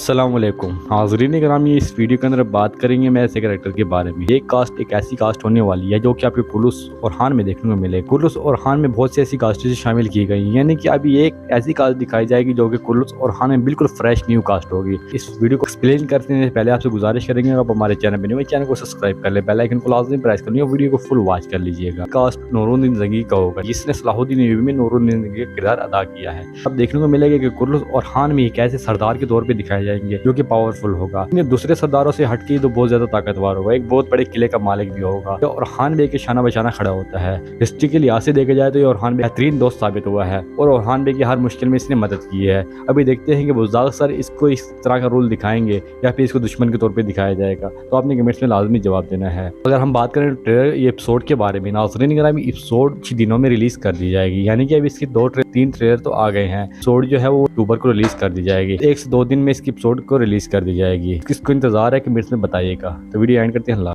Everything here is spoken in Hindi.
अस्सलाम वालेकुम हाज़रीन करामी। इस वीडियो के अंदर बात करेंगे मैं ऐसे कैरेक्टर के बारे में। ये कास्ट एक ऐसी कास्ट होने वाली है जो कि आपको कुलुस और खान में देखने को मिले। कुलुस और खान में बहुत सी ऐसी कास्टें शामिल की गई हैं, यानी कि अभी एक ऐसी कास्ट दिखाई जाएगी जो कि कुलुस और खान में बिल्कुल फ्रेश न्यू कास्ट होगी। इस वीडियो को एक्सप्लेन करने से पहले आपसे गुजारिश करेंगे, आप हमारे चैनल पर न्यू चैनल को सब्सक्राइब कर ले, बेल आइकन को लाजमी प्रेस करनी और वीडियो को फुल वॉच कर लीजिएगा। कास्ट नूरुद्दीन ज़ंगी का होगा, जिसने सलाहुद्दीन अय्यूबी में नूरुद्दीन ज़ंगी का किरदार अदा किया है। अब देखने को मिलेगा कि कुलुस और खान में एक ऐसे सरदार के तौर पर दिखाए जाएंगे जो कि पावरफुल होगा। दूसरे सरदारों से हटके तो बहुत ज्यादा ताकतवर होगा, एक बहुत बड़े किले का मालिक भी होगा और खान बे के शाना बचाना खड़ा होता है। हिस्ट्री के लिहाज से देखा जाए तो ये ओरहान बे बेहतरीन दोस्त साबित हुआ है और ओरहान बे की हर मुश्किल में इसने मदद की है। अभी देखते हैं कि बुज़दाग सर इसको इस तरह का रोल दिखाएंगे या फिर इसको दुश्मन के तौर पर दिखाया जाएगा, तो आपने कमेंट्स में लाजमी जवाब देना है। अगर हम बात करें ट्रेलर ये एपिसोड के बारे में, नाज़रीन करामी एपिसोड कुछ दिनों में रिलीज कर दी जाएगी, यानी कि अभी इसकी 3 ट्रेलर तो आ गए हैं। एपिसोड जो है वो अक्टूबर को रिलीज कर दी जाएगी, 1 से 2 दिन में इसकी एपिसोड को रिलीज कर दी जाएगी। किसको इंतजार है कि मेरे से बताइएगा। तो वीडियो एंड करते हैं।